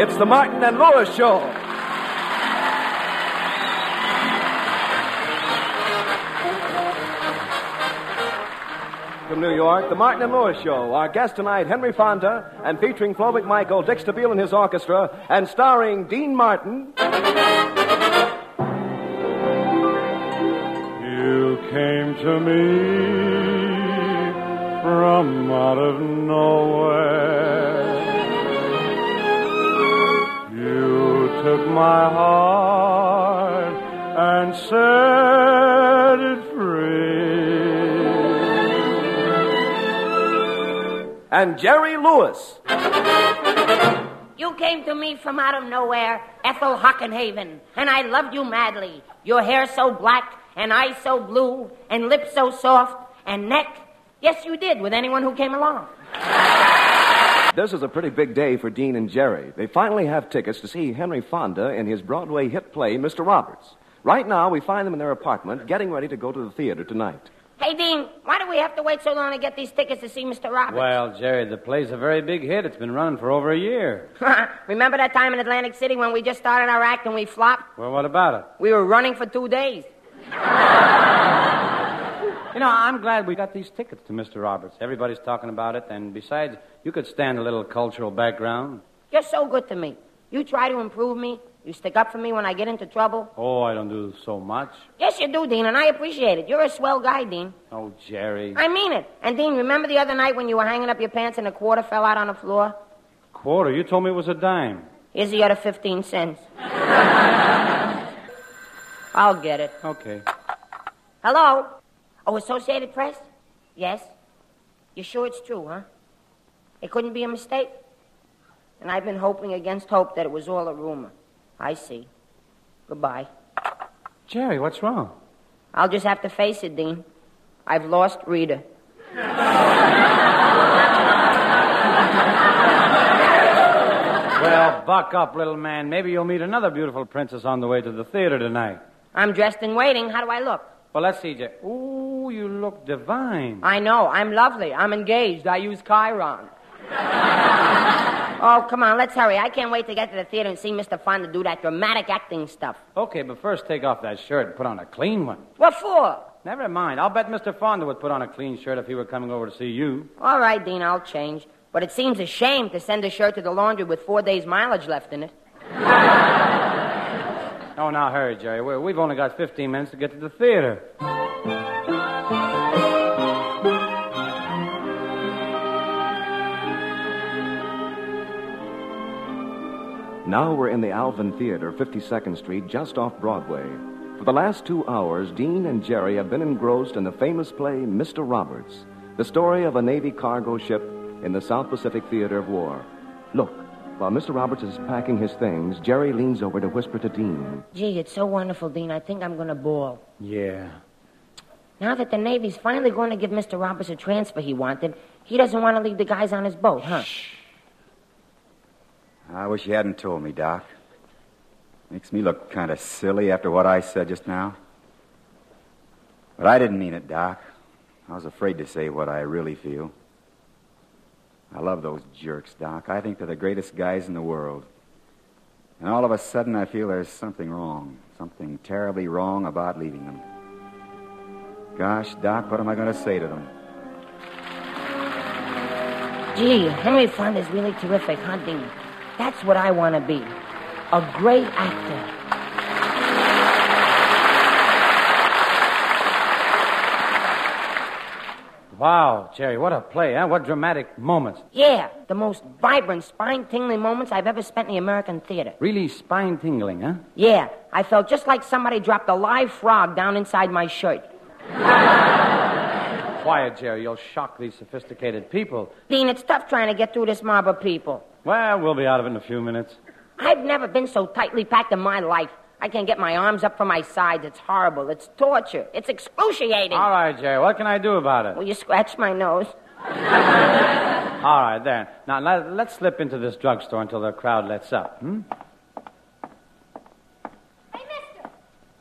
It's the Martin and Lewis Show. From New York, the Martin and Lewis Show. Our guest tonight, Henry Fonda, and featuring Flo McMichael, Dick Stabile and his orchestra, and starring Dean Martin. You came to me from out of nowhere. You took my heart and set it free. And Jerry Lewis. You came to me from out of nowhere, Ethel Hockenhaven, and I loved you madly. Your hair so black, and eyes so blue, and lips so soft, and neck. Yes, you did, with anyone who came along. This is a pretty big day for Dean and Jerry. They finally have tickets to see Henry Fonda in his Broadway hit play, Mr. Roberts. Right now, we find them in their apartment, getting ready to go to the theater tonight. Hey, Dean, why do we have to wait so long to get these tickets to see Mr. Roberts? Well, Jerry, the play's a very big hit. It's been running for over a year. Remember that time in Atlantic City when we just started our act and we flopped? Well, what about it? We were running for 2 days. You know, I'm glad we got these tickets to Mr. Roberts. Everybody's talking about it, and besides, you could stand a little cultural background. You're so good to me. You try to improve me. You stick up for me when I get into trouble. Oh, I don't do so much. Yes, you do, Dean, and I appreciate it. You're a swell guy, Dean. Oh, Jerry. I mean it. And, Dean, remember the other night when you were hanging up your pants and a quarter fell out on the floor? Quarter? You told me it was a dime. Here's the other 15 cents. I'll get it. Okay. Hello? Oh, Associated Press? Yes? You sure it's true, huh? It couldn't be a mistake? And I've been hoping against hope that it was all a rumor. I see. Goodbye. Jerry, what's wrong? I'll just have to face it, Dean. I've lost Rita. Well, buck up, little man. Maybe you'll meet another beautiful princess on the way to the theater tonight. I'm dressed and waiting. How do I look? Well, let's see, Jerry. Ooh, you look divine. I know. I'm lovely. I'm engaged. I use Chiron. Oh, come on, let's hurry. I can't wait to get to the theater and see Mr. Fonda do that dramatic acting stuff. Okay, but first take off that shirt and put on a clean one. What for? Never mind. I'll bet Mr. Fonda would put on a clean shirt if he were coming over to see you. All right, Dean, I'll change. But it seems a shame to send a shirt to the laundry with 4 days' mileage left in it. Oh, now hurry, Jerry. We've only got 15 minutes to get to the theater. Now we're in the Alvin Theater, 52nd Street, just off Broadway. For the last 2 hours, Dean and Jerry have been engrossed in the famous play, Mr. Roberts, the story of a Navy cargo ship in the South Pacific theater of war. Look, while Mr. Roberts is packing his things, Jerry leans over to whisper to Dean. Gee, it's so wonderful, Dean. I think I'm going to bawl. Yeah. Now that the Navy's finally going to give Mr. Roberts a transfer he wanted, he doesn't want to leave the guys on his boat, huh? Shh. I wish you hadn't told me, Doc. Makes me look kind of silly after what I said just now. But I didn't mean it, Doc. I was afraid to say what I really feel. I love those jerks, Doc. I think they're the greatest guys in the world. And all of a sudden I feel there's something wrong. Something terribly wrong about leaving them. Gosh, Doc, what am I going to say to them? Gee, Henry Fonda's really terrific, huh, Dean? That's what I want to be. A great actor. Wow, Jerry, what a play, huh? What dramatic moments. Yeah, the most vibrant, spine-tingling moments I've ever spent in the American theater. Really spine-tingling, huh? Yeah, I felt just like somebody dropped a live frog down inside my shirt. Quiet, Jerry. You'll shock these sophisticated people. Dean, it's tough trying to get through this mob of people. Well, we'll be out of it in a few minutes. I've never been so tightly packed in my life. I can't get my arms up from my sides. It's horrible. It's torture. It's excruciating. All right, Jerry. What can I do about it? Will you scratch my nose? All right, there. Now, let's slip into this drugstore until the crowd lets up, Hey, mister!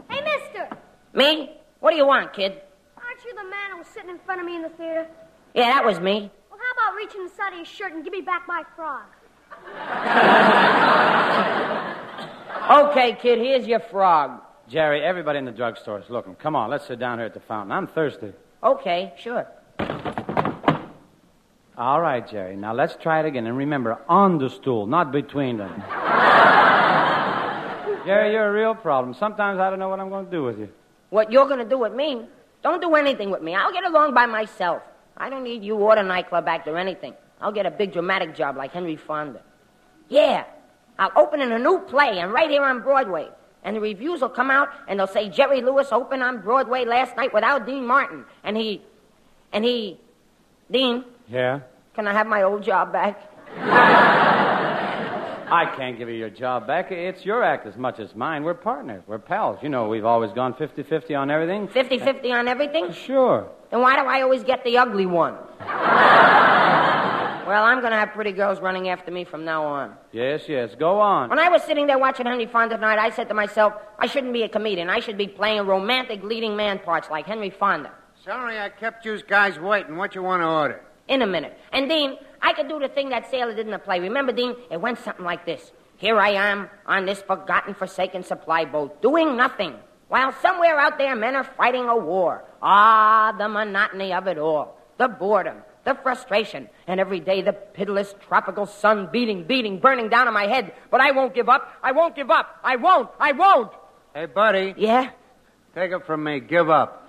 Hey, mister! Me? What do you want, kid? Aren't you the man who was sitting in front of me in the theater? Yeah, that was me. Well, how about reaching inside of your shirt and give me back my frog? Okay, kid, here's your frog. Jerry, everybody in the drugstore is looking. Come on, let's sit down here at the fountain. I'm thirsty. Okay, sure. All right, Jerry. Now let's try it again. And remember, on the stool, not between them. Jerry, you're a real problem. Sometimes I don't know what I'm going to do with you. What you're going to do with me? Don't do anything with me. I'll get along by myself. I don't need you or the nightclub act or anything. I'll get a big dramatic job like Henry Fonda. Yeah, I'll open in a new play and right here on Broadway. And the reviews will come out and they'll say Jerry Lewis opened on Broadway last night without Dean Martin. And he... Dean? Yeah? Can I have my old job back? I can't give you your job back. It's your act as much as mine. We're partners. We're pals. You know, we've always gone 50-50 on everything. 50-50 on everything? Sure. Then why do I always get the ugly one? Well, I'm going to have pretty girls running after me from now on. Yes, go on. When I was sitting there watching Henry Fonda tonight, I said to myself, I shouldn't be a comedian. I should be playing romantic leading man parts like Henry Fonda. Sorry I kept you guys waiting. What you want to order? In a minute. And, Dean, I could do the thing that sailor did in the play. Remember, Dean? It went something like this. Here I am on this forgotten, forsaken supply boat, doing nothing, while somewhere out there men are fighting a war. Ah, the monotony of it all. The boredom, the frustration, and every day the pitiless tropical sun beating, burning down on my head. But I won't give up. I won't give up. I won't. Hey, buddy. Yeah? Take it from me. Give up.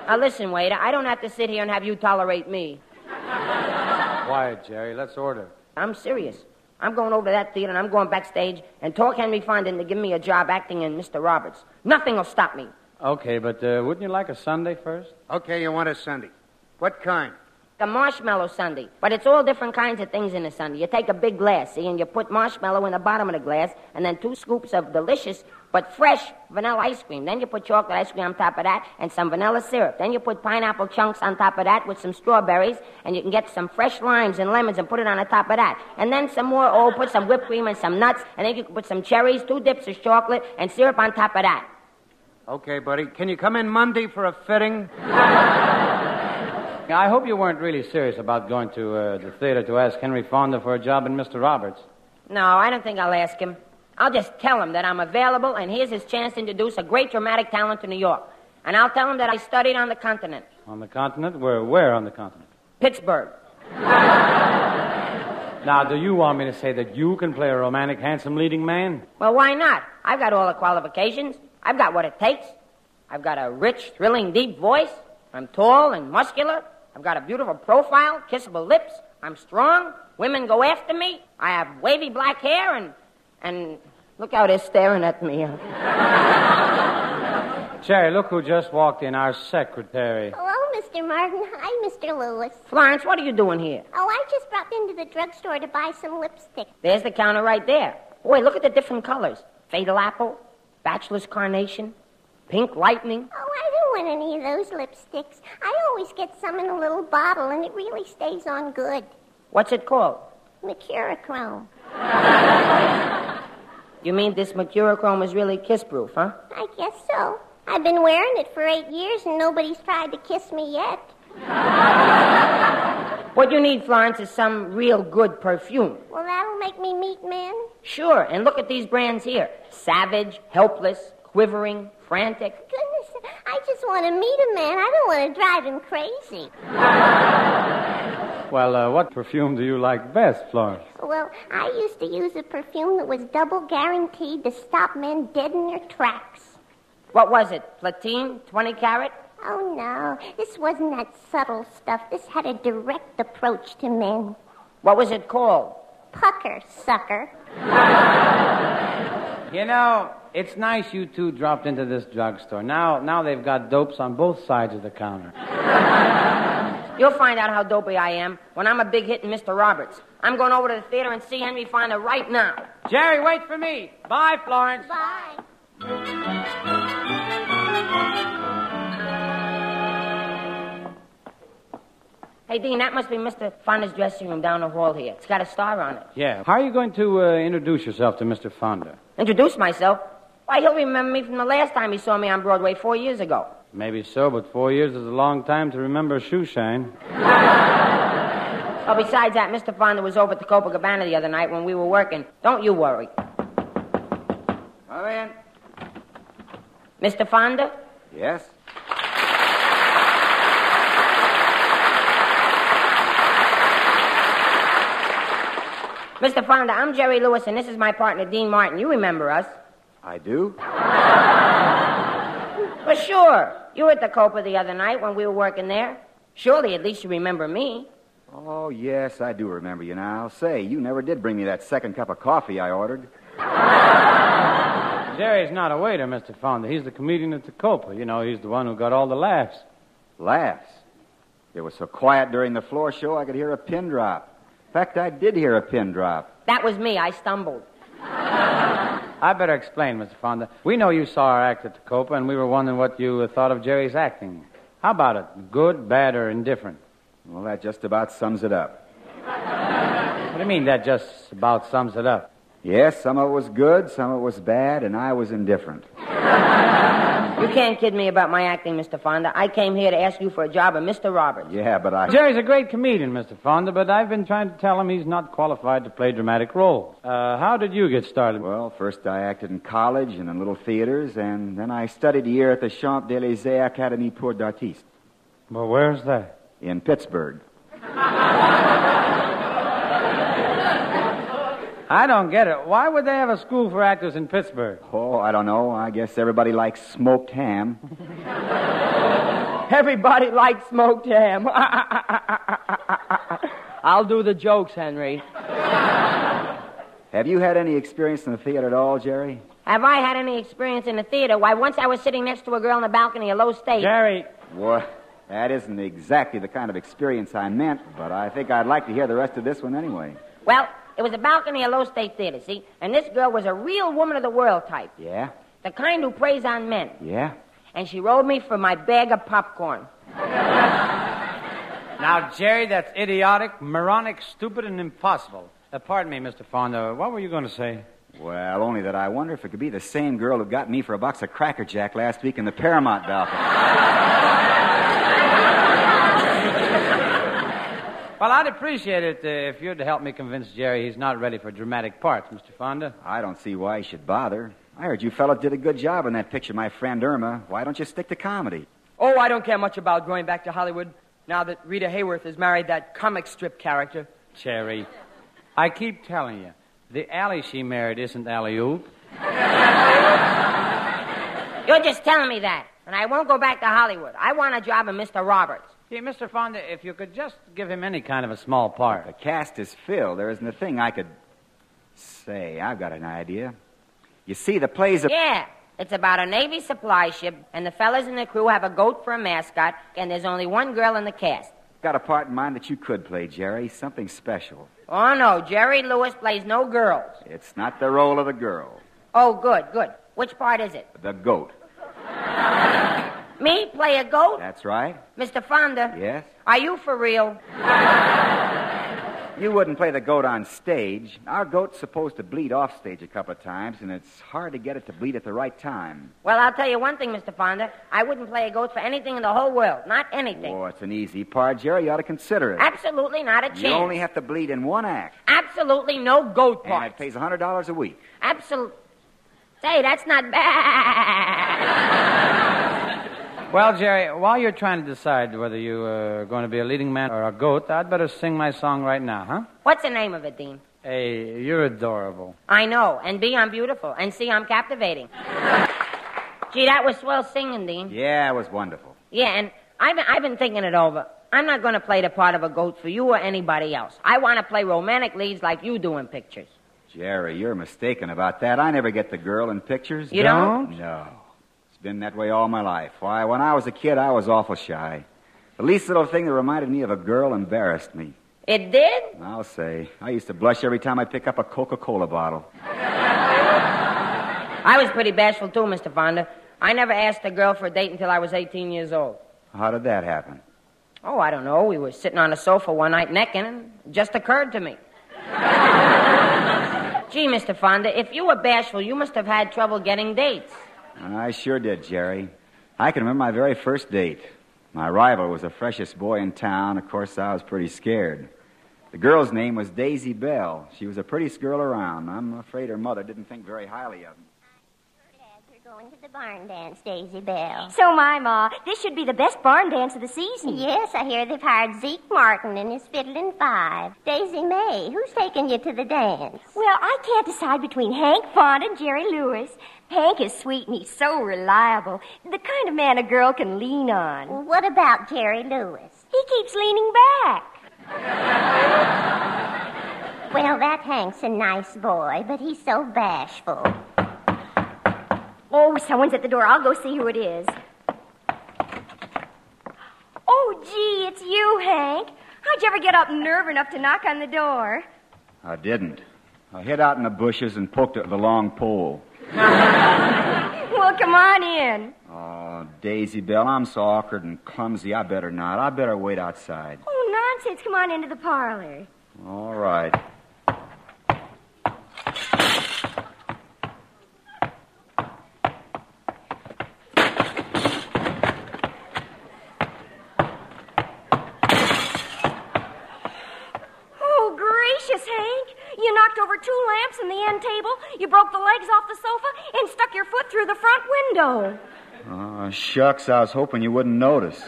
Now, listen, waiter, I don't have to sit here and have you tolerate me. Quiet, Jerry. Let's order. I'm serious. I'm going over to that theater and I'm going backstage and talk Henry Fonda into giving me a job acting in Mr. Roberts. Nothing will stop me. Okay, but wouldn't you like a sundae first? Okay, you want a sundae. What kind? A marshmallow sundae. But it's all different kinds of things in a sundae. You take a big glass, see, and you put marshmallow in the bottom of the glass and then 2 scoops of delicious but fresh vanilla ice cream. Then you put chocolate ice cream on top of that and some vanilla syrup. Then you put pineapple chunks on top of that with some strawberries, and you can get some fresh limes and lemons and put it on the top of that. And then some more, put some whipped cream and some nuts, and then you can put some cherries, 2 dips of chocolate, and syrup on top of that. Okay, buddy. Can you come in Monday for a fitting? I hope you weren't really serious about going to the theater to ask Henry Fonda for a job in Mr. Roberts. No, I don't think I'll ask him. I'll just tell him that I'm available, and here's his chance to introduce a great dramatic talent to New York. And I'll tell him that I studied on the continent. On the continent? Where on the continent? Pittsburgh. Now, do you want me to say that you can play a romantic, handsome leading man? Well, why not? I've got all the qualifications. I've got what it takes. I've got a rich, thrilling, deep voice. I'm tall and muscular. I've got a beautiful profile, kissable lips. I'm strong. Women go after me. I have wavy black hair and look how they're staring at me. Jerry, look who just walked in, our secretary. Hello, Mr. Martin. Hi, Mr. Lewis. Florence, what are you doing here? Oh, I just dropped into the drugstore to buy some lipstick. There's the counter right there. Boy, look at the different colors. Fatal apple, bachelor's carnation, pink lightning. Oh, I don't want any of those lipsticks. I always get some in a little bottle, and it really stays on good. What's it called? Mercurochrome. You mean this mercurochrome is really kiss-proof, huh? I guess so. I've been wearing it for 8 years, and nobody's tried to kiss me yet. What you need, Florence, is some real good perfume. Well, that'll make me meet men? Sure, and look at these brands here. Savage, helpless, quivering, frantic. Goodness, I just want to meet a man. I don't want to drive him crazy. Well, what perfume do you like best, Florence? Well, I used to use a perfume that was double guaranteed to stop men dead in their tracks. What was it? Platine? 20 carat? Oh, no. This wasn't that subtle stuff. This had a direct approach to men. What was it called? Pucker, sucker. You know, it's nice you two dropped into this drugstore. Now they've got dopes on both sides of the counter. You'll find out how dopey I am when I'm a big hit in Mr. Roberts. I'm going over to the theater and see Henry Fonda right now. Jerry, wait for me. Bye, Florence. Bye. Hey, Dean, that must be Mr. Fonda's dressing room down the hall here. It's got a star on it. Yeah. How are you going to introduce yourself to Mr. Fonda? Introduce myself? Why, he'll remember me from the last time he saw me on Broadway 4 years ago. Maybe so, but 4 years is a long time to remember a shoe shine. Well, besides that, Mr. Fonda was over at the Copacabana the other night when we were working. Don't you worry. Come in. Mr. Fonda? Yes? Mr. Fonda, I'm Jerry Lewis, and this is my partner, Dean Martin. You remember us. I do? Well, sure. You were at the Copa the other night when we were working there. Surely, at least you remember me. Oh, yes, I do remember you now. Say, you never did bring me that second cup of coffee I ordered. Jerry's not a waiter, Mr. Fonda. He's the comedian at the Copa. You know, he's the one who got all the laughs. Laughs? It was so quiet during the floor show I could hear a pin drop. In fact, I did hear a pin drop. That was me. I stumbled. I better explain, Mr. Fonda. We know you saw our act at the Copa, and we were wondering what you thought of Jerry's acting. How about it? Good, bad, or indifferent? Well, that just about sums it up. What do you mean that just about sums it up? Yes, some of it was good, some of it was bad, and I was indifferent. You can't kid me about my acting, Mr. Fonda. I came here to ask you for a job of Mr. Roberts. Yeah, but Jerry's a great comedian, Mr. Fonda, but I've been trying to tell him he's not qualified to play dramatic roles. How did you get started? Well, first I acted in college and in little theaters, and then I studied a year at the Champs-Élysées Académie pour d'Artistes. Well, where's that? In Pittsburgh. I don't get it. Why would they have a school for actors in Pittsburgh? Oh, I don't know. I guess everybody likes smoked ham. Everybody likes smoked ham. I'll do the jokes, Henry. Have you had any experience in the theater at all, Jerry? Have I had any experience in the theater? Why, once I was sitting next to a girl in the balcony of Low State. Jerry. What? That isn't exactly the kind of experience I meant, but I think I'd like to hear the rest of this one anyway. Well, it was a balcony of Low State Theater, see? And this girl was a real woman of the world type. Yeah? The kind who preys on men. Yeah? And she rode me for my bag of popcorn. Now, Jerry, that's idiotic, moronic, stupid, and impossible. Pardon me, Mr. Fonda. What were you going to say? Well, only that I wonder if it could be the same girl who got me for a box of Cracker Jack last week in the Paramount balcony. Well, I'd appreciate it if you'd help me convince Jerry he's not ready for dramatic parts, Mr. Fonda. I don't see why he should bother. I heard you fellows did a good job in that picture, My Friend Irma. Why don't you stick to comedy? Oh, I don't care much about going back to Hollywood now that Rita Hayworth has married that comic strip character. Jerry, I keep telling you, the alley she married isn't alley-oop. You're just telling me that. And I won't go back to Hollywood. I want a job of Mr. Roberts. See, Mr. Fonda, if you could just give him any kind of a small part. The cast is filled. There isn't a thing I could say. I've got an idea. You see, the play's Yeah, it's about a Navy supply ship, and the fellas in the crew have a goat for a mascot, and there's only one girl in the cast. Got a part in mind that you could play, Jerry. Something special. Oh, no, Jerry Lewis plays no girls. It's not the role of the girl. Oh, good, good. Which part is it? The goat. Me play a goat? That's right. Mr. Fonda? Yes? Are you for real? You wouldn't play the goat on stage. Our goat's supposed to bleed off stage a couple of times, and it's hard to get it to bleed at the right time. Well, I'll tell you one thing, Mr. Fonda. I wouldn't play a goat for anything in the whole world. Not anything. Oh, it's an easy part, Jerry. You ought to consider it. Absolutely not a chance. You only have to bleed in one act. Absolutely no goat And parts. it pays $100 a week. Absolutely. Say, that's not bad. Well, Jerry, while you're trying to decide whether you're going to be a leading man or a goat, I'd better sing my song right now, huh? What's the name of it, Dean? Hey, you're adorable. I know. And B, I'm beautiful. And C, I'm captivating. Gee, that was swell singing, Dean. Yeah, it was wonderful. Yeah, and I've been thinking it over. I'm not going to play the part of a goat for you or anybody else. I want to play romantic leads like you do in pictures. Jerry, you're mistaken about that. I never get the girl in pictures. You don't? No. It's been that way all my life. Why, when I was a kid, I was awful shy. The least little thing that reminded me of a girl embarrassed me. It did? I'll say. I used to blush every time I pick up a Coca-Cola bottle. I was pretty bashful, too, Mr. Fonda. I never asked a girl for a date until I was 18 years old. How did that happen? Oh, I don't know. We were sitting on a sofa one night necking, and it just occurred to me. Gee, Mr. Fonda, if you were bashful, you must have had trouble getting dates. I sure did, Jerry. I can remember my very first date. My rival was the freshest boy in town. Of course, I was pretty scared. The girl's name was Daisy Bell. She was the prettiest girl around. I'm afraid her mother didn't think very highly of me. going to the barn dance, Daisy Belle. So am I, Ma. This should be the best barn dance of the season. Yes, I hear they've hired Zeke Martin and his fiddling five. Daisy May, who's taking you to the dance? Well, I can't decide between Hank, Fonda, and Jerry Lewis. Hank is sweet and he's so reliable. The kind of man a girl can lean on. Well, what about Jerry Lewis? He keeps leaning back. Well, that Hank's a nice boy, but he's so bashful. Oh, someone's at the door. I'll go see who it is. Oh, gee, it's you, Hank. How'd you ever get up nerve enough to knock on the door? I didn't. I hid out in the bushes and poked it with a long pole. Well, come on in. Oh, Daisy Belle, I'm so awkward and clumsy. I better not. I better wait outside. Oh, nonsense. Come on into the parlor. All right. You knocked over 2 lamps in the end table, you broke the legs off the sofa, and stuck your foot through the front window. Oh, shucks, I was hoping you wouldn't notice.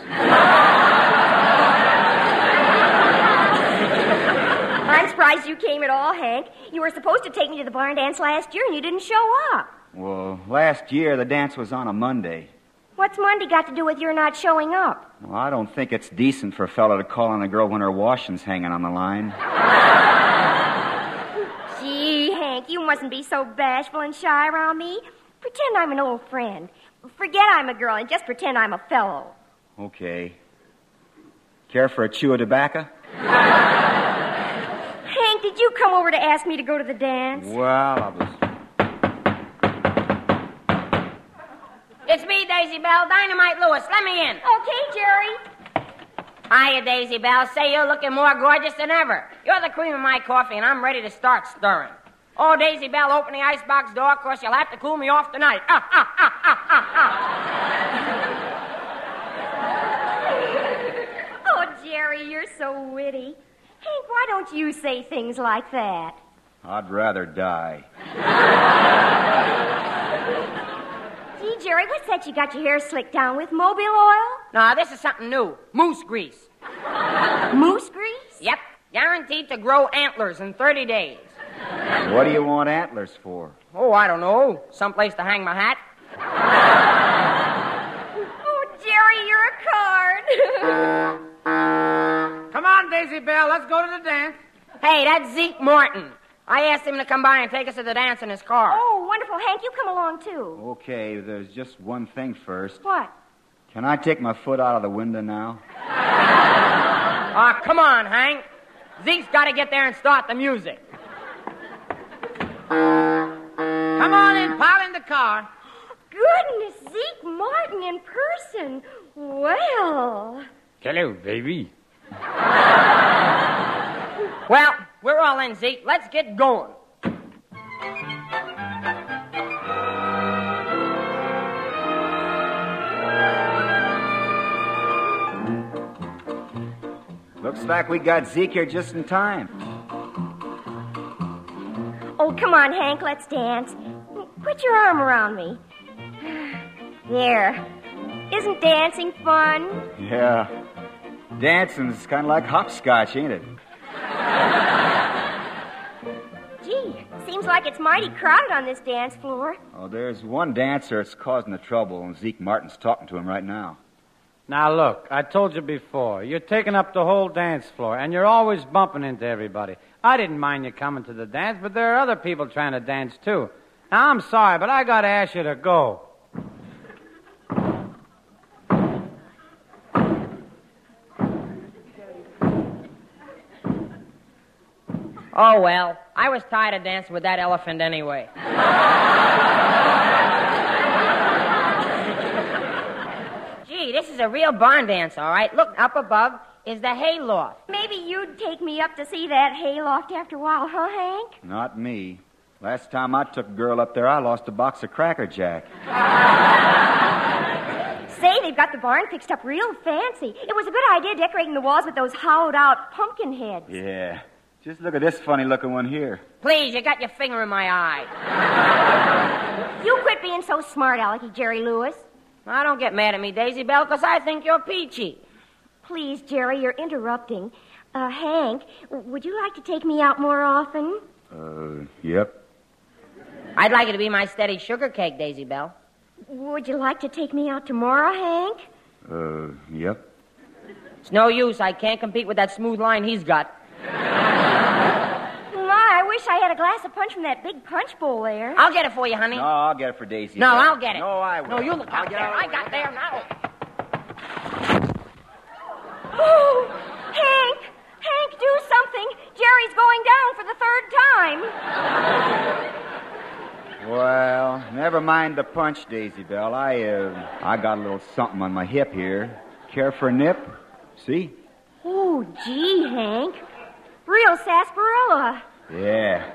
I'm surprised you came at all, Hank. You were supposed to take me to the barn dance last year, and you didn't show up. Well, last year the dance was on a Monday. What's Monday got to do with your not showing up? Well, I don't think it's decent for a fellow to call on a girl when her washing's hanging on the line. Gee, Hank, you mustn't be so bashful and shy around me. Pretend I'm an old friend. Forget I'm a girl and just pretend I'm a fellow. Okay. Care for a chew of tobacco? Hank, did you come over to ask me to go to the dance? Well, I was... It's me, Daisy Belle. Dynamite Lewis. Let me in. Okay, Jerry. Hiya, Daisy Belle. Say, you're looking more gorgeous than ever. You're the cream of my coffee, and I'm ready to start stirring. Oh, Daisy Belle, open the icebox door. Of course, you'll have to cool me off tonight. Oh, Jerry, you're so witty. Hank, why don't you say things like that? I'd rather die. Gee, Jerry, what's that you got your hair slicked down with? Mobile oil? No, this is something new. Moose grease. Moose grease? Yep. Guaranteed to grow antlers in 30 days. What do you want antlers for? Oh, I don't know. Someplace to hang my hat. Oh, Jerry, you're a card. Come on, Daisy Belle. Let's go to the dance. Hey, that's Zeke Martin. I asked him to come by and take us to the dance in his car. Oh, wonderful. Hank, you come along, too. Okay, there's just one thing first. What? Can I take my foot out of the window now? Come on, Hank. Zeke's got to get there and start the music. Come on in, pile in the car. Goodness, Zeke Martin in person. Well. Hello, baby. Well, we're all in, Zeke. Let's get going. Looks like we got Zeke here just in time. Oh, come on, Hank, let's dance. Put your arm around me. There. Isn't dancing fun? Yeah. Dancing's kind of like hopscotch, ain't it? Gee, seems like it's mighty crowded on this dance floor. Oh, there's one dancer that's causing the trouble, and Zeke Martin's talking to him right now. Now, look, I told you before, you're taking up the whole dance floor, and you're always bumping into everybody. I didn't mind you coming to the dance, but there are other people trying to dance, too. Now, I'm sorry, but I got to ask you to go. Oh, well, I was tired of dancing with that elephant anyway. Gee, this is a real barn dance, all right. Look, up above is the hayloft. Maybe you'd take me up to see that hayloft after a while, huh, Hank? Not me. Last time I took a girl up there, I lost a box of Cracker Jack. Say, they've got the barn fixed up real fancy. It was a good idea decorating the walls with those hollowed-out pumpkin heads. Yeah. Just look at this funny-looking one here. Please, you got your finger in my eye. You quit being so smart, Alecky Jerry Lewis. Now, don't get mad at me, Daisy Belle, because I think you're peachy. Please, Jerry, you're interrupting. Hank, would you like to take me out more often? Yep. I'd like it to be my steady sugar cake, Daisy Belle. Would you like to take me out tomorrow, Hank? Yep. It's no use. I can't compete with that smooth line he's got. My, I wish I had a glass of punch from that big punch bowl there. I'll get it for you, honey. No, I'll get it for Daisy. No, I'll get it. No, I will. No, you look out there. I got there now. Oh, Hank! Hank, do something. Jerry's going down for the third time. Well, never mind the punch, Daisy Belle. I got a little something on my hip here. Care for a nip? See? Oh, gee, Hank. Real sarsaparilla. Yeah.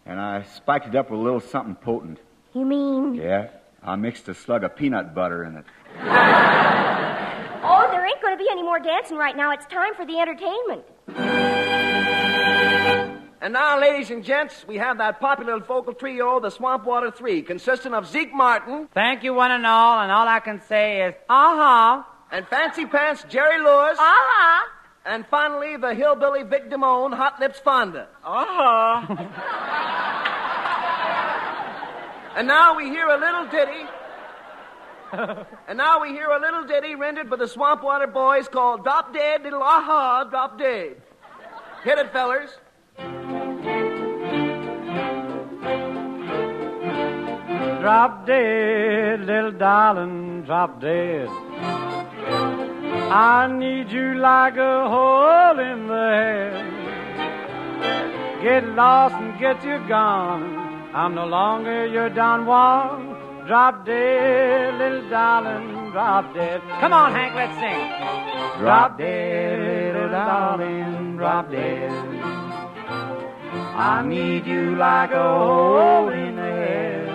And I spiked it up with a little something potent. You mean? Yeah. I mixed a slug of peanut butter in it. Oh, there ain't going to be any more dancing right now. It's time for the entertainment. And now, ladies and gents, we have that popular vocal trio, the Swampwater Three, consisting of Zeke Martin. Thank you, one and all I can say is, aha. And Fancy Pants Jerry Lewis. Aha. And finally, the hillbilly Vic Damone, Hot Lips Fonda. Aha. And now we hear a little ditty. Rendered by the Swampwater Boys called Drop Dead, Little Aha, Drop Dead. Hit it, fellers. Drop dead, little darling, drop dead. I need you like a hole in the head. Get lost and get you gone. I'm no longer your Don Juan. Drop dead, little darling, drop dead. Come on, Hank, let's sing. Drop dead, little darling, drop dead. I need you like a hole in the head.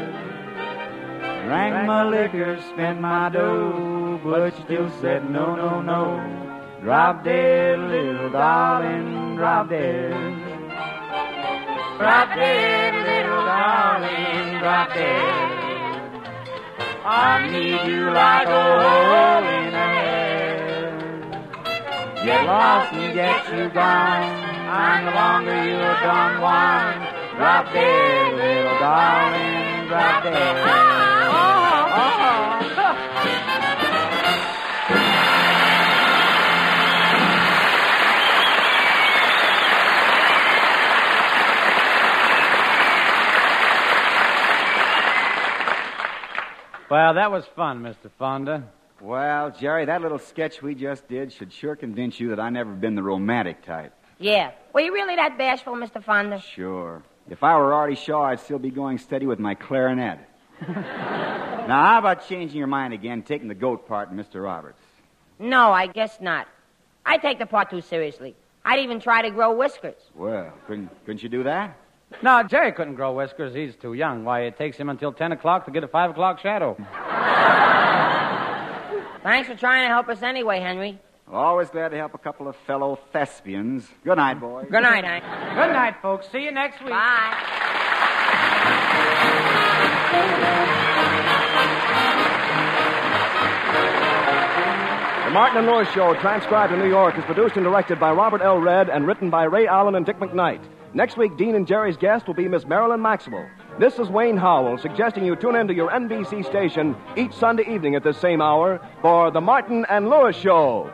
Drank my liquor, spent my dough, but you still said no, no, no. Drop dead, little darling, drop dead. Drop dead, little darling, drop dead. I need you like a hole in the head. Get lost and get you gone. I'm no longer your Don Juan. Drop dead, little darling, drop dead. Well, that was fun, Mr. Fonda. Well, Jerry, that little sketch we just did should sure convince you that I've never been the romantic type. Yeah. Were you really that bashful, Mr. Fonda? Sure. If I were Artie Shaw, I'd still be going steady with my clarinet. Now, how about changing your mind again, taking the goat part in Mr. Roberts? No, I guess not. I take the part too seriously. I'd even try to grow whiskers. Well, couldn't you do that? No, Jerry couldn't grow whiskers. He's too young. Why, it takes him until 10 o'clock to get a 5 o'clock shadow. Thanks for trying to help us anyway, Henry. Always glad to help a couple of fellow thespians. Good night, boys. Good night, Hank. Good night, folks. See you next week. Bye. The Martin and Lewis Show, transcribed in New York, is produced and directed by Robert L. Redd and written by Ray Allen and Dick McKnight. Next week, Dean and Jerry's guest will be Miss Marilyn Maxwell. This is Wayne Howell, suggesting you tune into your NBC station each Sunday evening at this same hour for The Martin and Lewis Show.